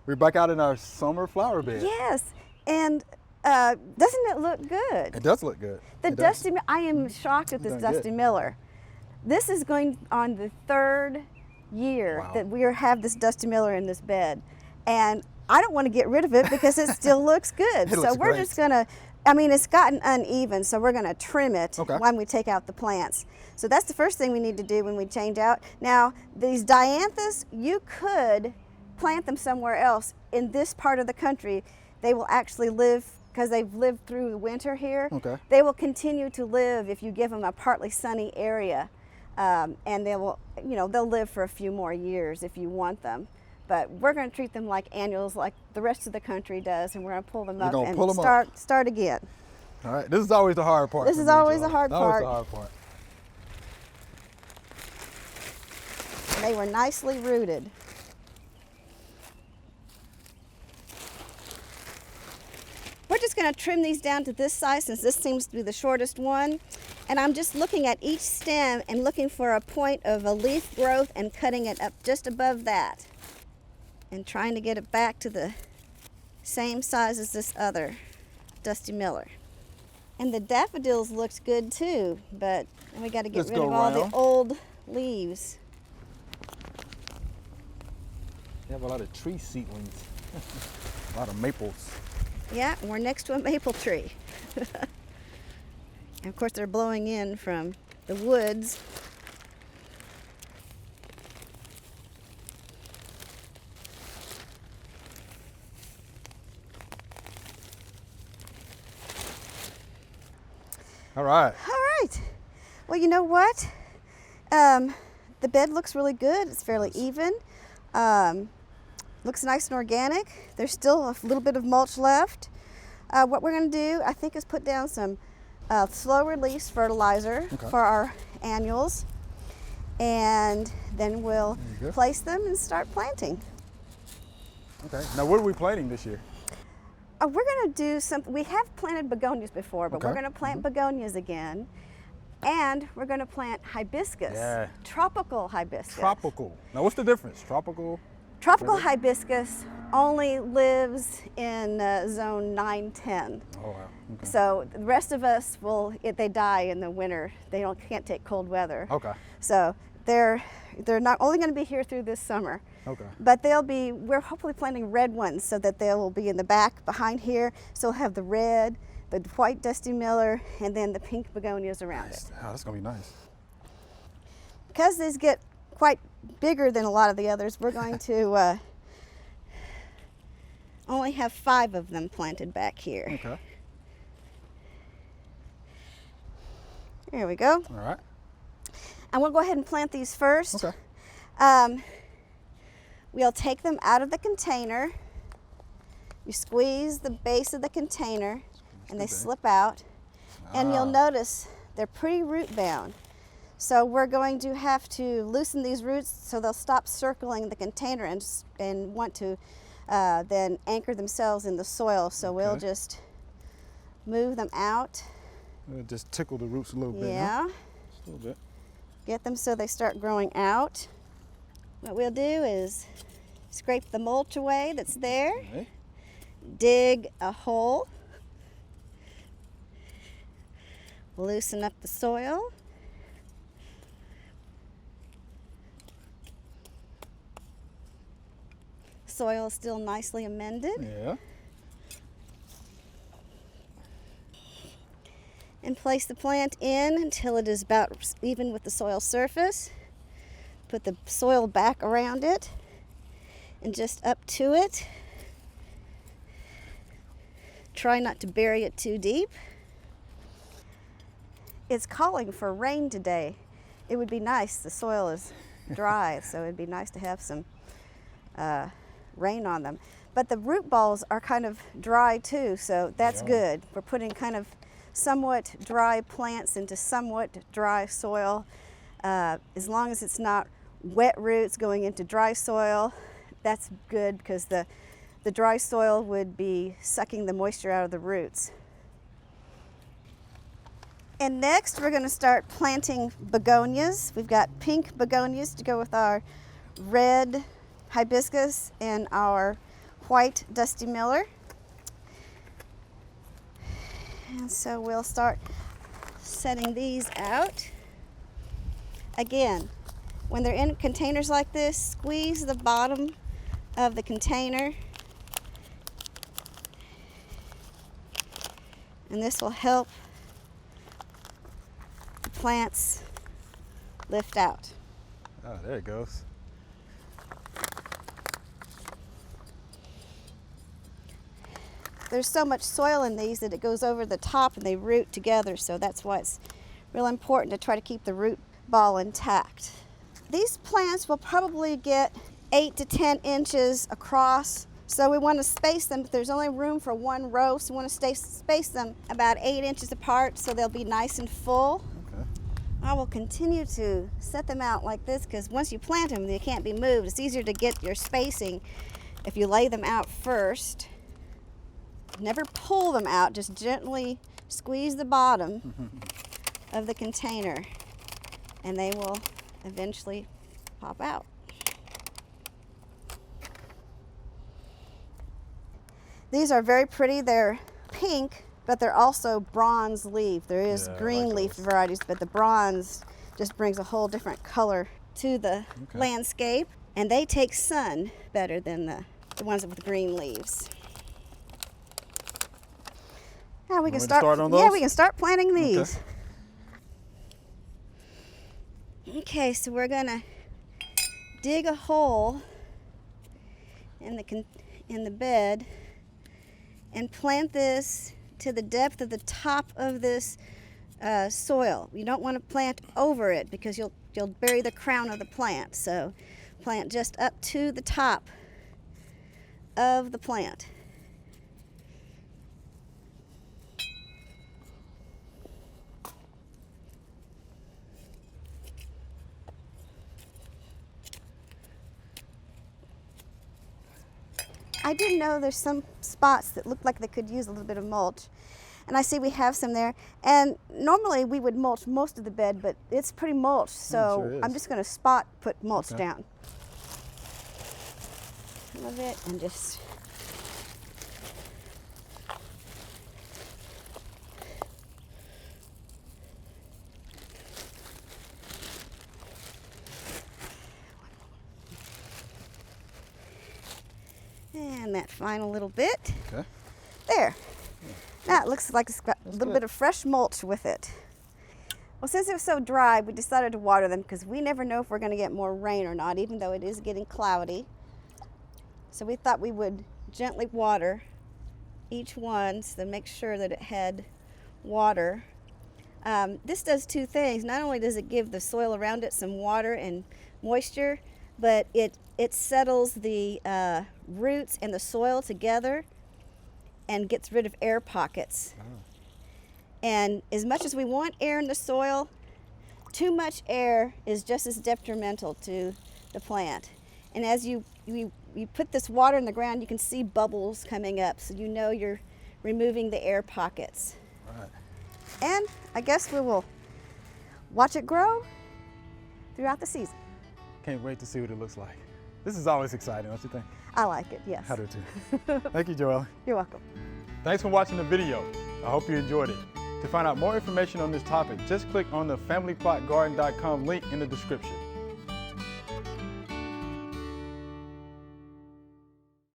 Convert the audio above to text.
We're back out in our summer flower bed. Yes, and doesn't it look good? It does look good. The It does. Dusty, I am shocked at this You've done Dusty good. Miller. This is going on the 3rd year Wow. that we have this Dusty Miller in this bed. And I don't want to get rid of it because it still looks good. It So looks we're great. just gonna, I mean, it's gotten uneven, so we're gonna trim it Okay. when we take out the plants. So that's the first thing we need to do when we change out. Now, these dianthus, you could plant them somewhere else. In this part of the country, they will actually live, because they've lived through the winter here. Okay. They will continue to live if you give them a partly sunny area. And they will, you know, they'll live for a few more years if you want them. But we're going to treat them like annuals like the rest of the country does, and we're going to pull them up gonna and pull them up. start again. All right. This is always the hard part. This for is me, always Joellen. the hard Always part. the hard part. And they were nicely rooted. We're just going to trim these down to this size since this seems to be the shortest one. And I'm just looking at each stem and looking for a point of a leaf growth and cutting it up just above that. And trying to get it back to the same size as this other Dusty Miller. And the daffodils looks good too, but we got to get Let's rid go of all the around. old leaves. You have a lot of tree seedlings. A lot of maples. Yeah, and we're next to a maple tree. And of course they're blowing in from the woods. All right. All right. Well, you know what? The bed looks really good. It's fairly even. Looks nice and organic. There's still a little bit of mulch left. What we're going to do, I think, is put down some slow release fertilizer Okay. for our annuals. And then we'll There you go. place them and start planting. Okay. Now, what are we planting this year? We're going to do something. We have planted begonias before, but we're Okay. going to plant begonias again. And we're going to plant hibiscus, Yeah. tropical hibiscus. Tropical. Now, what's the difference? Tropical. Tropical hibiscus only lives in zone 9-10. Oh, wow. Okay. So the rest of us they die in the winter. They can't take cold weather. Okay. So they're not only going to be here through this summer, Okay. but we're hopefully planting red ones so that they will be in the back behind here. So we'll have the red, the white Dusty Miller, and then the pink begonias around it. Oh, that's going to be nice. Because these get quite bigger than a lot of the others, we're going to only have 5 of them planted back here. Okay. Here we go. All right. And we'll go ahead and plant these first. Okay. We'll take them out of the container. You squeeze the base of the container and they the base. slip out. And you'll Ah. notice they're pretty root bound. So we're going to have to loosen these roots so they'll stop circling the container and want to then anchor themselves in the soil. So we'll Okay. just move them out. It'll just tickle the roots a little bit. Huh? Yeah. Just a little bit. Get them so they start growing out. What we'll do is scrape the mulch away that's there, Okay. dig a hole, loosen up the soil. Soil is still nicely amended. Yeah. And place the plant in until it is about even with the soil surface. Put the soil back around it and just up to it. Try not to bury it too deep. It's calling for rain today. It would be nice. The soil is dry, so it'd be nice to have some rain on them. But the root balls are kind of dry too, so that's Yeah. good. We're putting kind of somewhat dry plants into somewhat dry soil. As long as it's not wet roots going into dry soil, that's good because the dry soil would be sucking the moisture out of the roots. And next we're going to start planting begonias. We've got pink begonias to go with our red hibiscus and our white Dusty Miller. And so we'll start setting these out. Again, when they're in containers like this, squeeze the bottom of the container, and this will help the plants lift out. Oh, there it goes. There's so much soil in these that it goes over the top and they root together, so that's why it's real important to try to keep the root ball intact. These plants will probably get 8 to 10 inches across, so we want to space them, but there's only room for one row, so we want to space them about 8 inches apart so they'll be nice and full. Okay. I will continue to set them out like this because once you plant them, they can't be moved. It's easier to get your spacing if you lay them out first. Never pull them out, just gently squeeze the bottom of the container and they will eventually pop out. These are very pretty. They're pink, but they're also bronze leaf. There is green leaf varieties, but the bronze just brings a whole different color to the landscape, and they take sun better than the ones with green leaves. Now we can start on those? Yeah, we can start planting these. Okay, so we're gonna dig a hole in the bed and plant this to the depth of the top of this soil. You don't want to plant over it because you'll bury the crown of the plant. So plant just up to the top of the plant. I do know there's some spots that look like they could use a little bit of mulch, and I see we have some there. And normally we would mulch most of the bed, but it's pretty mulched, so sure I'm just going to put mulch down. Some of it and just and that final little bit. Okay. There. Now it looks like it's got a little bit of fresh mulch with it. Well, since it was so dry, we decided to water them because we never know if we're going to get more rain or not, even though it is getting cloudy. So we thought we would gently water each one to make sure that it had water. This does two things. Not only does it give the soil around it some water and moisture, but it settles the roots and the soil together and gets rid of air pockets. Oh. And as much as we want air in the soil, too much air is just as detrimental to the plant. And as you put this water in the ground, you can see bubbles coming up, so you know you're removing the air pockets. Right. And I guess we will watch it grow throughout the season. Can't wait to see what it looks like. This is always exciting, don't you think? I like it, yes. I do too. Thank you, Joellen. You're welcome. Thanks for watching the video. I hope you enjoyed it. To find out more information on this topic, just click on the familyplotgarden.com link in the description.